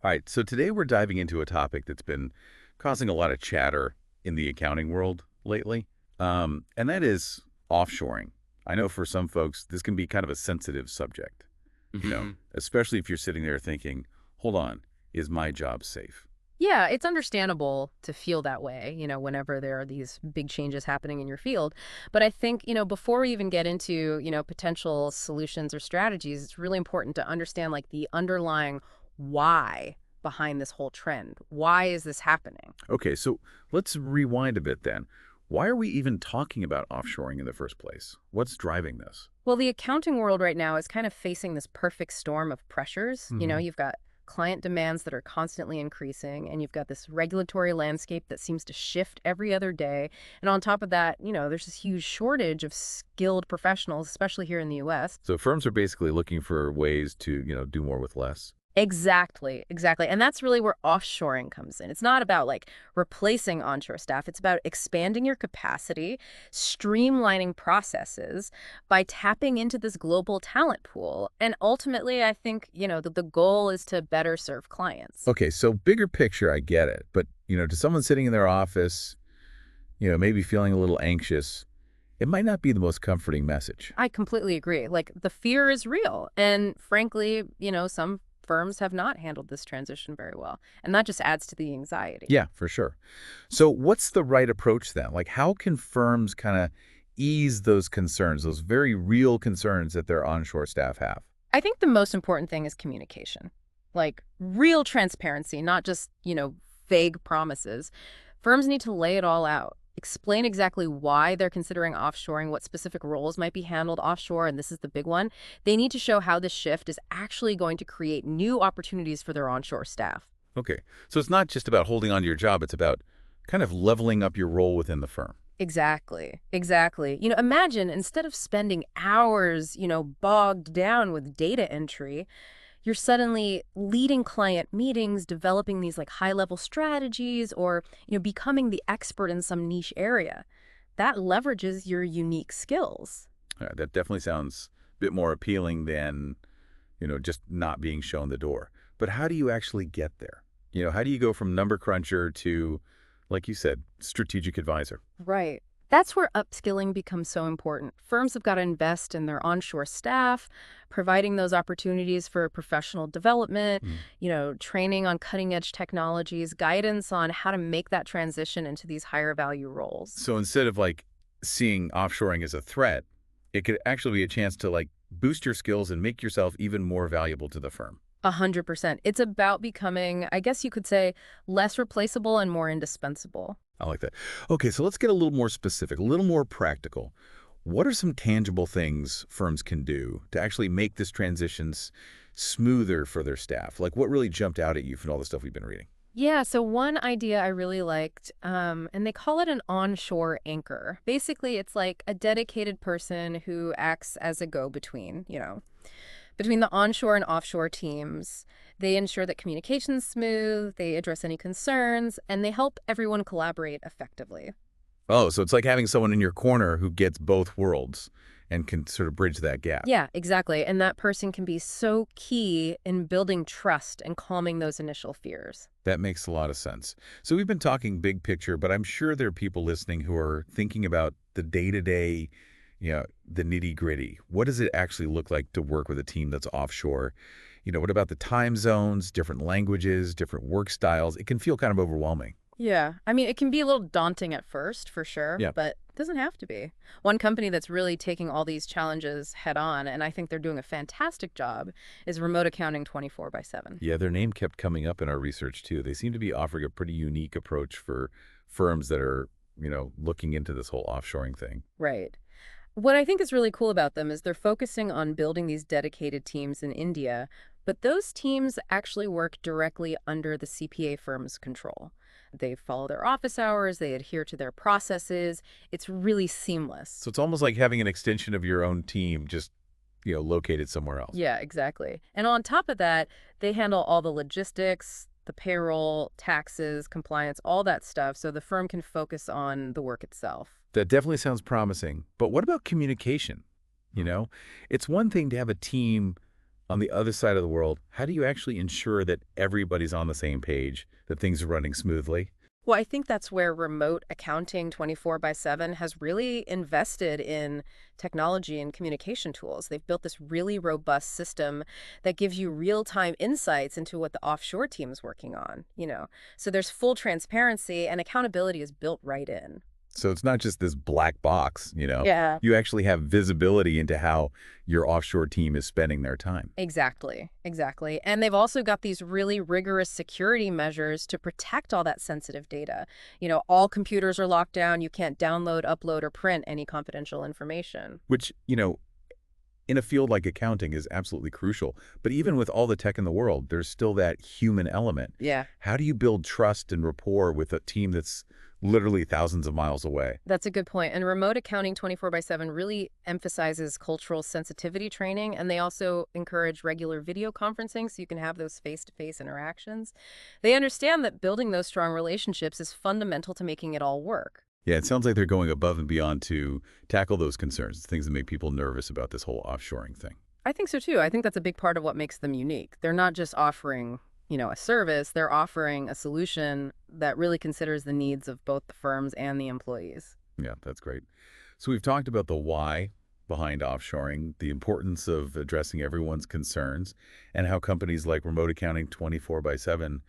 All right, so today we're diving into a topic that's been causing a lot of chatter in the accounting world lately, and that is offshoring. I know for some folks, this can be kind of a sensitive subject, hmm especially if you're sitting there thinking, hold on, is my job safe? Yeah, it's understandable to feel that way, whenever there are these big changes happening in your field. But I think, before we even get into, potential solutions or strategies, it's really important to understand like the underlying why behind this whole trend. Why is this happening? Okay, so let's rewind a bit then. Why are we even talking about offshoring in the first place? What's driving this? Well, the accounting world right now is kind of facing this perfect storm of pressures. Hmm. You've got client demands that are constantly increasing, and you've got this regulatory landscape that seems to shift every other day. And on top of that, there's this huge shortage of skilled professionals, especially here in the US. So firms are basically looking for ways to, do more with less. Exactly, exactly. And that's really where offshoring comes in. It's not about like replacing onshore staff. It's about expanding your capacity, streamlining processes by tapping into this global talent pool. And ultimately, I think, the goal is to better serve clients. Okay, so bigger picture, I get it. But, to someone sitting in their office, maybe feeling a little anxious, it might not be the most comforting message. I completely agree. Like the fear is real. And frankly, some firms have not handled this transition very well. And that just adds to the anxiety. Yeah, for sure. So what's the right approach then? Like, how can firms kind of ease those concerns, those very real concerns that their onshore staff have? I think the most important thing is communication, like real transparency, not just, vague promises. Firms need to lay it all out, explain exactly why they're considering offshoring, what specific roles might be handled offshore, and this is the big one. They need to show how this shift is actually going to create new opportunities for their onshore staff. Okay, so it's not just about holding on to your job, it's about kind of leveling up your role within the firm. Exactly. Exactly. Imagine instead of spending hours, bogged down with data entry, you're suddenly leading client meetings, developing these like high-level strategies, or, becoming the expert in some niche area. That leverages your unique skills. That definitely sounds a bit more appealing than, just not being shown the door. But how do you actually get there? How do you go from number cruncher to, like you said, strategic advisor? Right. That's where upskilling becomes so important. Firms have got to invest in their onshore staff, providing those opportunities for professional development, Mm. training on cutting edge technologies, guidance on how to make that transition into these higher value roles. So instead of like seeing offshoring as a threat, it could actually be a chance to like boost your skills and make yourself even more valuable to the firm. 100%. It's about becoming, I guess you could say, less replaceable and more indispensable. I like that. Okay, so let's get a little more specific, a little more practical. What are some tangible things firms can do to actually make this transitions smoother for their staff? Like what really jumped out at you from all the stuff we've been reading? Yeah, so one idea I really liked, and they call it an onshore anchor. Basically, it's like a dedicated person who acts as a go-between, between the onshore and offshore teams. They ensure that communication's smooth, they address any concerns, and they help everyone collaborate effectively. Oh, so it's like having someone in your corner who gets both worlds and can sort of bridge that gap. Yeah, exactly. And that person can be so key in building trust and calming those initial fears. That makes a lot of sense. So we've been talking big picture, but I'm sure there are people listening who are thinking about the day-to-day, the nitty-gritty. What does it actually look like to work with a team that's offshore? What about the time zones, different languages, different work styles? It can feel kind of overwhelming. Yeah. I mean, it can be a little daunting at first, for sure, Yeah. but it doesn't have to be. One company that's really taking all these challenges head on, and I think they're doing a fantastic job, is Remote Accounting 24 by 7. Yeah, their name kept coming up in our research too. They seem to be offering a pretty unique approach for firms that are, looking into this whole offshoring thing. Right. What I think is really cool about them is they're focusing on building these dedicated teams in India, but those teams actually work directly under the CPA firm's control. They follow their office hours, they adhere to their processes. It's really seamless. So it's almost like having an extension of your own team just, located somewhere else. Yeah, exactly. And on top of that, they handle all the logistics, the payroll, taxes, compliance, all that stuff, so the firm can focus on the work itself. That definitely sounds promising. But what about communication? You know, it's one thing to have a team On the other side of the world, how do you actually ensure that everybody's on the same page, that things are running smoothly? Well, I think that's where remote accounting 24/7 has really invested in technology and communication tools. They've built this really robust system that gives you real-time insights into what the offshore team's working on. So there's full transparency and accountability is built right in. So it's not just this black box, Yeah. you actually have visibility into how your offshore team is spending their time. Exactly, exactly. And they've also got these really rigorous security measures to protect all that sensitive data. All computers are locked down. You can't download, upload, or print any confidential information. Which, in a field like accounting is absolutely crucial. But even with all the tech in the world, there's still that human element. Yeah. How do you build trust and rapport with a team that's literally thousands of miles away? That's a good point. And remote accounting 24/7 really emphasizes cultural sensitivity training, and they also encourage regular video conferencing so you can have those face-to-face interactions. They understand that building those strong relationships is fundamental to making it all work. Yeah, it sounds like they're going above and beyond to tackle those concerns, things that make people nervous about this whole offshoring thing. I think so too. I think that's a big part of what makes them unique. They're not just offering, a service, they're offering a solution that really considers the needs of both the firms and the employees. Yeah, that's great. So we've talked about the why behind offshoring, the importance of addressing everyone's concerns, and how companies like remote accounting 24 by 7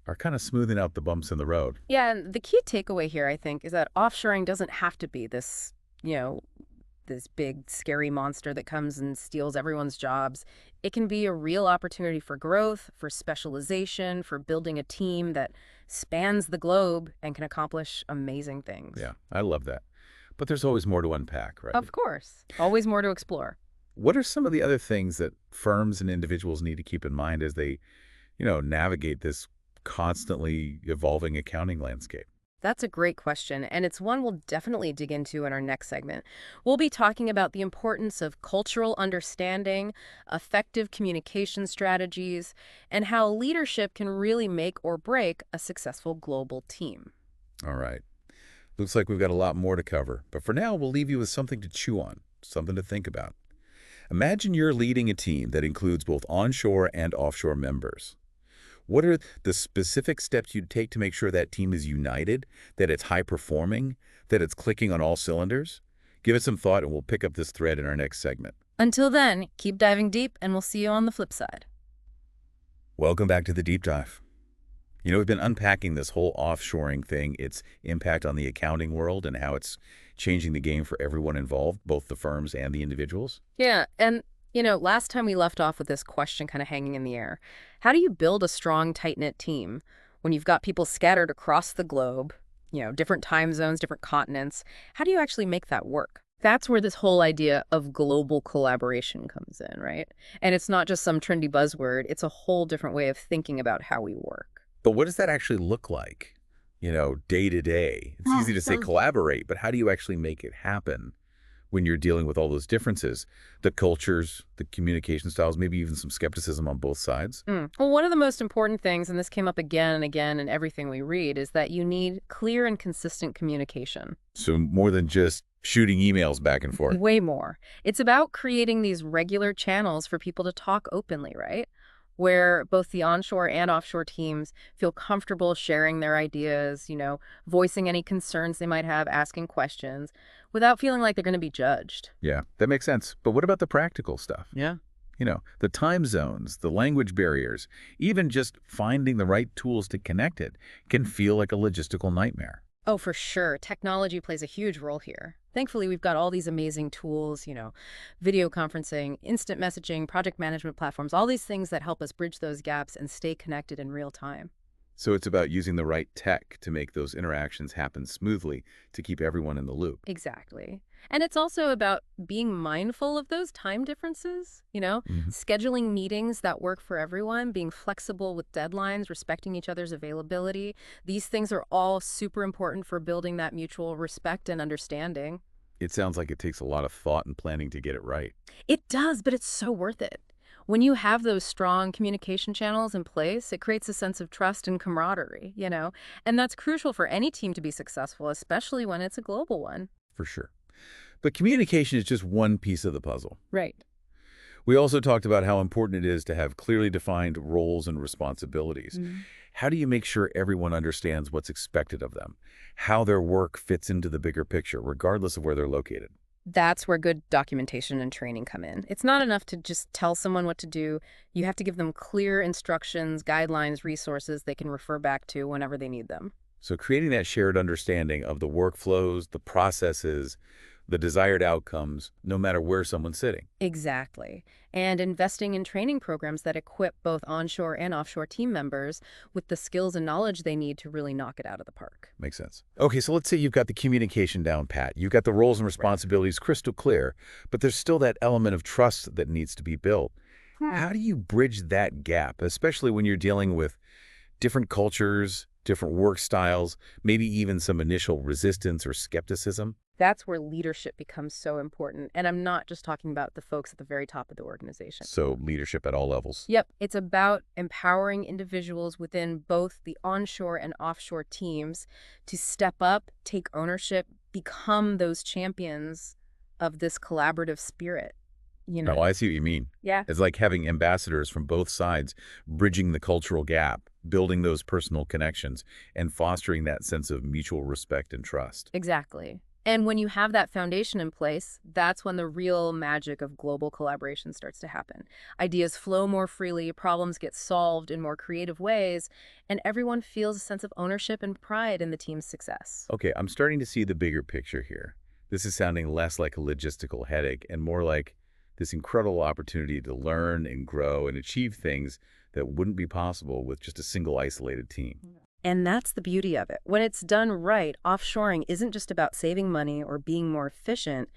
are kind of smoothing out the bumps in the road. Yeah, and the key takeaway here, I think, is that offshoring doesn't have to be you know, this big scary monster that comes and steals everyone's jobs. It can be a real opportunity for growth, for specialization, for building a team that spans the globe and can accomplish amazing things. Yeah, I love that. But there's always more to unpack, right? Of course. Always more to explore. What are some of the other things that firms and individuals need to keep in mind as they, navigate this constantly evolving accounting landscape? That's a great question, and it's one we'll definitely dig into in our next segment. We'll be talking about the importance of cultural understanding, effective communication strategies, and how leadership can really make or break a successful global team. All right. Looks like we've got a lot more to cover, but for now, we'll leave you with something to chew on, something to think about. Imagine you're leading a team that includes both onshore and offshore members. What are the specific steps you'd take to make sure that team is united, that it's high performing, that it's clicking on all cylinders? Give it some thought and we'll pick up this thread in our next segment. Until then, keep diving deep, and we'll see you on the flip side. Welcome back to the deep dive. We've been unpacking this whole offshoring thing, its impact on the accounting world and how it's changing the game for everyone involved, both the firms and the individuals. Yeah, and last time we left off with this question kind of hanging in the air. How do you build a strong, tight-knit team when you've got people scattered across the globe, different time zones, different continents? How do you actually make that work? That's where this whole idea of global collaboration comes in, right? And it's not just some trendy buzzword. It's a whole different way of thinking about how we work. But what does that actually look like, day to day? It's easy to say collaborate, but how do you actually make it happen when you're dealing with all those differences, the cultures, the communication styles, maybe even some skepticism on both sides? Well, one of the most important things, and this came up again and again in everything we read, is that you need clear and consistent communication. So more than just shooting emails back and forth. Way more. It's about creating these regular channels for people to talk openly, right? Where both the onshore and offshore teams feel comfortable sharing their ideas, voicing any concerns they might have, asking questions, without feeling like they're going to be judged. Yeah, that makes sense. But what about the practical stuff? Yeah. The time zones, the language barriers, even just finding the right tools to connect it can feel like a logistical nightmare. Oh, for sure. Technology plays a huge role here. Thankfully, we've got all these amazing tools, video conferencing, instant messaging, project management platforms, all these things that help us bridge those gaps and stay connected in real time. So it's about using the right tech to make those interactions happen smoothly to keep everyone in the loop. Exactly. And it's also about being mindful of those time differences, scheduling meetings that work for everyone, being flexible with deadlines, respecting each other's availability. These things are all super important for building that mutual respect and understanding. It sounds like it takes a lot of thought and planning to get it right. It does, but it's so worth it. When you have those strong communication channels in place, it creates a sense of trust and camaraderie. And that's crucial for any team to be successful, especially when it's a global one. For sure. But communication is just one piece of the puzzle. Right. We also talked about how important it is to have clearly defined roles and responsibilities. Mm. How do you make sure everyone understands what's expected of them, how their work fits into the bigger picture, regardless of where they're located? That's where good documentation and training come in. It's not enough to just tell someone what to do. You have to give them clear instructions, guidelines, resources they can refer back to whenever they need them. So creating that shared understanding of the workflows, the processes, the desired outcomes, no matter where someone's sitting. Exactly. And investing in training programs that equip both onshore and offshore team members with the skills and knowledge they need to really knock it out of the park. Makes sense. Okay, so let's say you've got the communication down pat. You've got the roles and Right. responsibilities crystal clear, but there's still that element of trust that needs to be built. How do you bridge that gap, especially when you're dealing with different cultures, different work styles, maybe even some initial resistance or skepticism? That's where leadership becomes so important. And I'm not just talking about the folks at the very top of the organization. So leadership at all levels. Yep, it's about empowering individuals within both the onshore and offshore teams to step up, take ownership, become those champions of this collaborative spirit, you Oh, know? I see what you mean. Yeah, It's like having ambassadors from both sides, bridging the cultural gap, building those personal connections, and fostering that sense of mutual respect and trust. exactly. And when you have that foundation in place, that's when the real magic of global collaboration starts to happen. Ideas flow more freely, problems get solved in more creative ways, and everyone feels a sense of ownership and pride in the team's success. Okay, I'm starting to see the bigger picture here. This is sounding less like a logistical headache and more like this incredible opportunity to learn and grow and achieve things that wouldn't be possible with just a single isolated team. And that's the beauty of it. When it's done right, offshoring isn't just about saving money or being more efficient.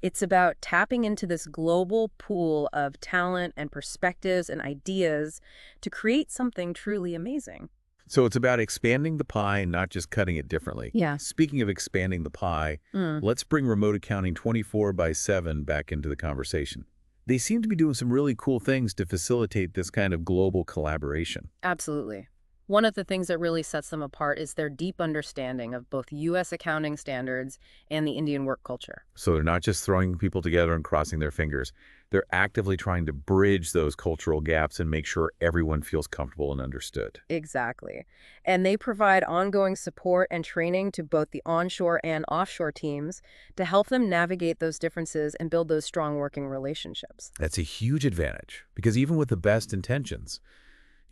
It's about tapping into this global pool of talent and perspectives and ideas to create something truly amazing. So it's about expanding the pie, not just cutting it differently. Yeah. Speaking of expanding the pie, Mm. let's bring remote accounting 24 by 7 back into the conversation. They seem to be doing some really cool things to facilitate this kind of global collaboration. Absolutely. One of the things that really sets them apart is their deep understanding of both U.S. accounting standards and the Indian work culture. So they're not just throwing people together and crossing their fingers. They're actively trying to bridge those cultural gaps and make sure everyone feels comfortable and understood. Exactly. And they provide ongoing support and training to both the onshore and offshore teams to help them navigate those differences and build those strong working relationships. That's a huge advantage because even with the best intentions,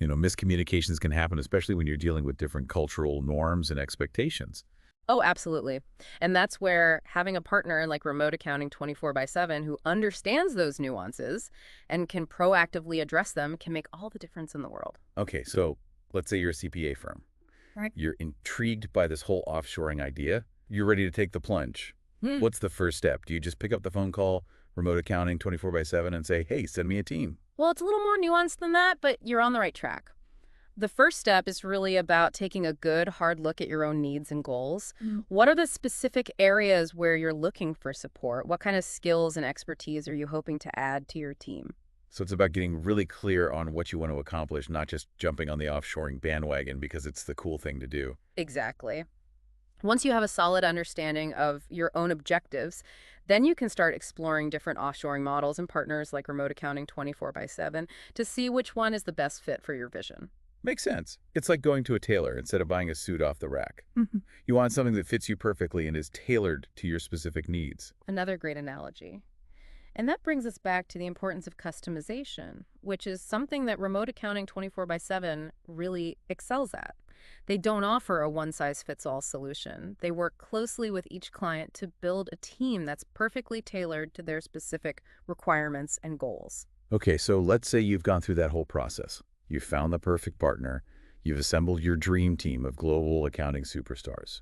miscommunications can happen, especially when you're dealing with different cultural norms and expectations. Oh, absolutely. And that's where having a partner like Remote Accounting 24 by 7 who understands those nuances and can proactively address them can make all the difference in the world. Okay, so let's say you're a CPA firm. Right. You're intrigued by this whole offshoring idea. You're ready to take the plunge. What's the first step? Do you just pick up the phone call, Remote Accounting 24 by 7, and say, hey, send me a team? Well, it's a little more nuanced than that, but you're on the right track. The first step is really about taking a good, hard look at your own needs and goals. What are the specific areas where you're looking for support? What kind of skills and expertise are you hoping to add to your team? So it's about getting really clear on what you want to accomplish, not just jumping on the offshoring bandwagon because it's the cool thing to do. Exactly. Once you have a solid understanding of your own objectives, then you can start exploring different offshoring models and partners like Remote Accounting 24 by 7 to see which one is the best fit for your vision. Makes sense. It's like going to a tailor instead of buying a suit off the rack. Mhm. You want something that fits you perfectly and is tailored to your specific needs. Another great analogy. And that brings us back to the importance of customization, which is something that Remote Accounting 24 by 7 really excels at. They don't offer a one-size-fits-all solution. They work closely with each client to build a team that's perfectly tailored to their specific requirements and goals. Okay, so let's say you've gone through that whole process. You've found the perfect partner. You've assembled your dream team of global accounting superstars.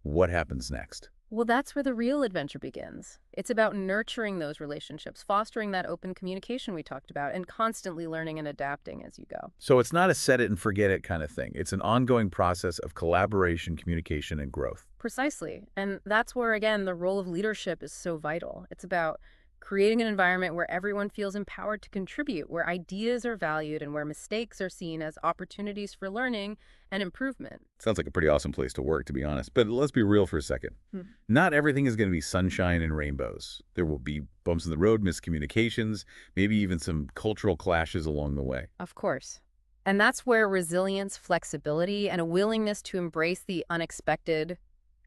What happens next? Well, that's where the real adventure begins. It's about nurturing those relationships, fostering that open communication we talked about, and constantly learning and adapting as you go. So it's not a set it and forget it kind of thing. It's an ongoing process of collaboration, communication, and growth. Precisely. And that's where, again, the role of leadership is so vital. It's about creating an environment where everyone feels empowered to contribute, where ideas are valued, and where mistakes are seen as opportunities for learning and improvement. Sounds like a pretty awesome place to work, to be honest. But let's be real for a second. Hmm. Not everything is going to be sunshine and rainbows. There will be bumps in the road, miscommunications, maybe even some cultural clashes along the way. Of course. And that's where resilience, flexibility, and a willingness to embrace the unexpected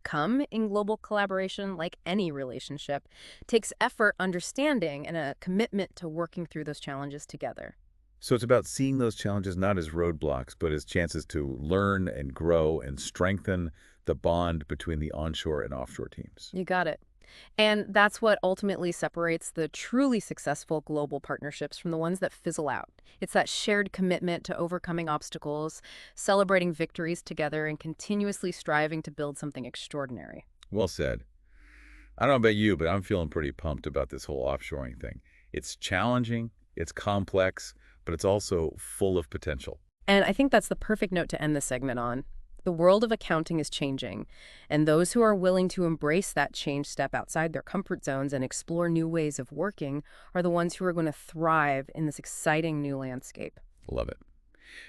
come in global collaboration, like any relationship, takes effort, understanding, and a commitment to working through those challenges together. So it's about seeing those challenges not as roadblocks, but as chances to learn and grow and strengthen the bond between the onshore and offshore teams. You got it. And that's what ultimately separates the truly successful global partnerships from the ones that fizzle out. It's that shared commitment to overcoming obstacles, celebrating victories together, and continuously striving to build something extraordinary. Well said. I don't know about you, but I'm feeling pretty pumped about this whole offshoring thing. It's challenging, it's complex, but it's also full of potential. And I think that's the perfect note to end this segment on. The world of accounting is changing, and those who are willing to embrace that change, step outside their comfort zones, and explore new ways of working are the ones who are going to thrive in this exciting new landscape. Love it.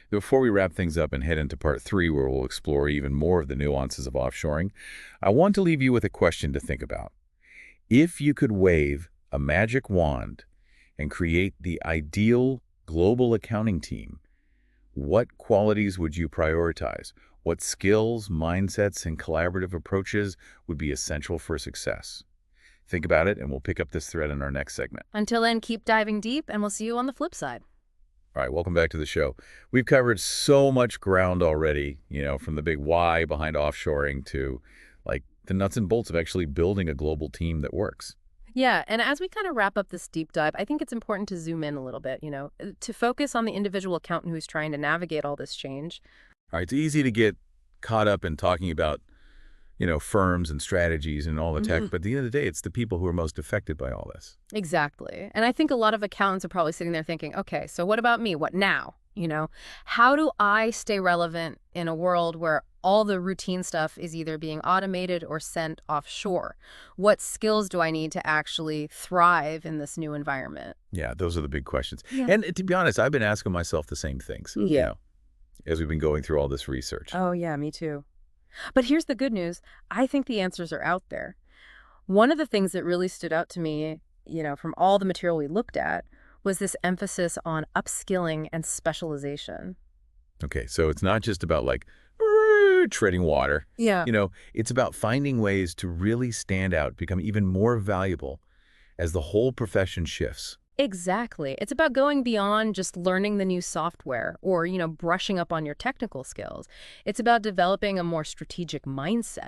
Before we wrap things up and head into part 3, where we'll explore even more of the nuances of offshoring, I want to leave you with a question to think about. If you could wave a magic wand and create the ideal global accounting team, what qualities would you prioritize? What skills, mindsets, and collaborative approaches would be essential for success? Think about it, and we'll pick up this thread in our next segment. Until then, keep diving deep, and we'll see you on the flip side. All right, welcome back to the show. We've covered so much ground already, from the big why behind offshoring to like the nuts and bolts of actually building a global team that works. Yeah, and as we kind of wrap up this deep dive, I think it's important to zoom in a little bit, to focus on the individual accountant who's trying to navigate all this change. All right, it's easy to get caught up in talking about, firms and strategies and all the tech, but at the end of the day, it's the people who are most affected by all this. Exactly. And I think a lot of accountants are probably sitting there thinking, okay, so what about me? What now? How do I stay relevant in a world where all the routine stuff is either being automated or sent offshore? What skills do I need to actually thrive in this new environment? Yeah, those are the big questions. Yeah. And to be honest, I've been asking myself the same things, as we've been going through all this research. Oh, yeah, me too. But here's the good news. I think the answers are out there. One of the things that really stood out to me, from all the material we looked at, was this emphasis on upskilling and specialization. Okay, so it's not just about like treading water. Yeah. It's about finding ways to really stand out, become even more valuable as the whole profession shifts. Exactly. It's about going beyond just learning the new software or, brushing up on your technical skills. It's about developing a more strategic mindset,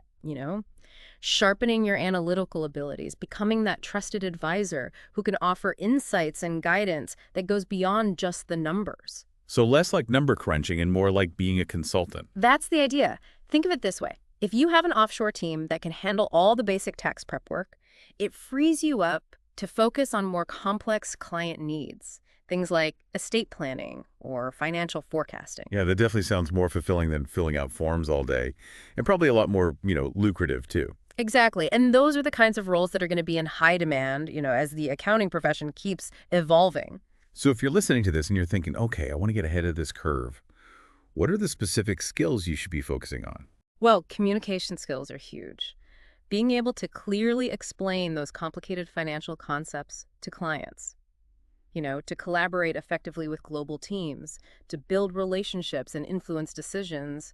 sharpening your analytical abilities, becoming that trusted advisor who can offer insights and guidance that goes beyond just the numbers. So less like number crunching and more like being a consultant. That's the idea. Think of it this way. If you have an offshore team that can handle all the basic tax prep work, it frees you up to focus on more complex client needs, things like estate planning or financial forecasting. Yeah, that definitely sounds more fulfilling than filling out forms all day, and probably a lot more, lucrative too. Exactly. And those are the kinds of roles that are going to be in high demand, as the accounting profession keeps evolving. So if you're listening to this and you're thinking, okay, I want to get ahead of this curve, what are the specific skills you should be focusing on? Well, communication skills are huge. Being able to clearly explain those complicated financial concepts to clients, to collaborate effectively with global teams, to build relationships and influence decisions.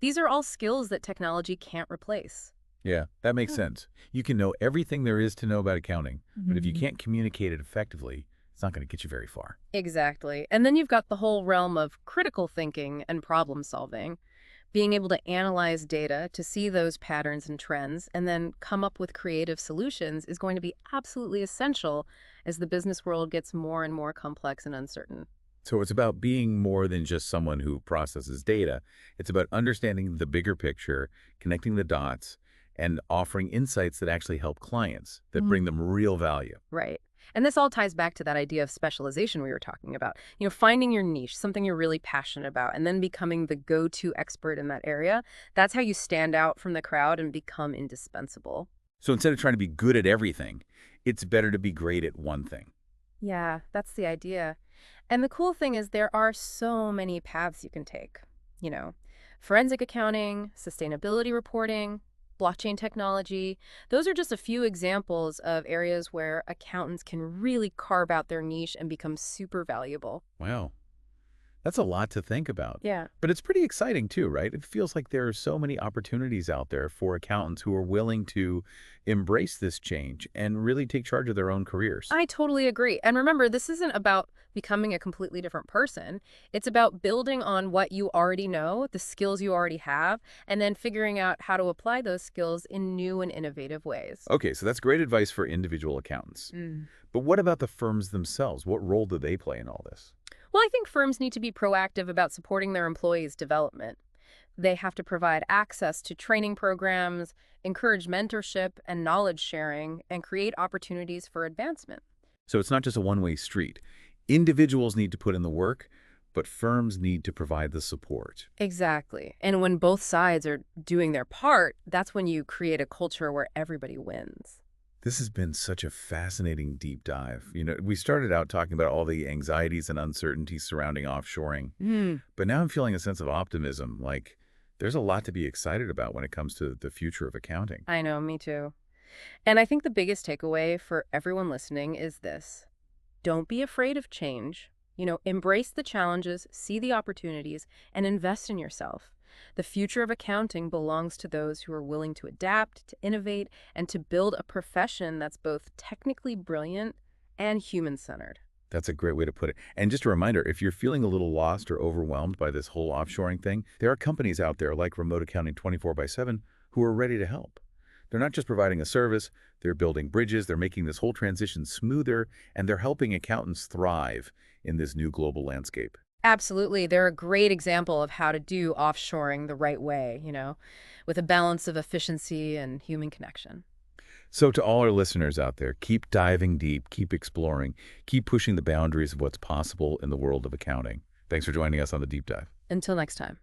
These are all skills that technology can't replace. Yeah, that makes sense. You can know everything there is to know about accounting, but if you can't communicate it effectively, it's not going to get you very far. Exactly. And then you've got the whole realm of critical thinking and problem solving. Being able to analyze data to see those patterns and trends and then come up with creative solutions is going to be absolutely essential as the business world gets more and more complex and uncertain. So it's about being more than just someone who processes data. It's about understanding the bigger picture, connecting the dots, and offering insights that actually help clients, that bring them real value. Right. And this all ties back to that idea of specialization we were talking about. Finding your niche, something you're really passionate about, and then becoming the go-to expert in that area. That's how you stand out from the crowd and become indispensable. So instead of trying to be good at everything, it's better to be great at one thing. Yeah, that's the idea. And the cool thing is there are so many paths you can take. You know, forensic accounting, sustainability reporting, blockchain technology. Those are just a few examples of areas where accountants can really carve out their niche and become super valuable. Wow. That's a lot to think about. Yeah. But it's pretty exciting too, right? It feels like there are so many opportunities out there for accountants who are willing to embrace this change and really take charge of their own careers. I totally agree. And remember, this isn't about becoming a completely different person. It's about building on what you already know, the skills you already have, and then figuring out how to apply those skills in new and innovative ways. Okay, so that's great advice for individual accountants. Mm. But what about the firms themselves? What role do they play in all this? Well, I think firms need to be proactive about supporting their employees' development. They have to provide access to training programs, encourage mentorship and knowledge sharing, and create opportunities for advancement. So it's not just a one-way street. Individuals need to put in the work, but firms need to provide the support. Exactly. And when both sides are doing their part, that's when you create a culture where everybody wins. This has been such a fascinating deep dive. We started out talking about all the anxieties and uncertainties surrounding offshoring, Mm, but now I'm feeling a sense of optimism, like there's a lot to be excited about when it comes to the future of accounting. I know, me too. And I think the biggest takeaway for everyone listening is this. Don't be afraid of change. Embrace the challenges, see the opportunities, and invest in yourself. The future of accounting belongs to those who are willing to adapt, to innovate, and to build a profession that's both technically brilliant and human-centered. That's a great way to put it. And just a reminder, if you're feeling a little lost or overwhelmed by this whole offshoring thing, there are companies out there like Remote Accounting 24 by 7 who are ready to help. They're not just providing a service, they're building bridges, they're making this whole transition smoother, and they're helping accountants thrive in this new global landscape. Absolutely. They're a great example of how to do offshoring the right way, with a balance of efficiency and human connection. So to all our listeners out there, keep diving deep, keep exploring, keep pushing the boundaries of what's possible in the world of accounting. Thanks for joining us on the Deep Dive. Until next time.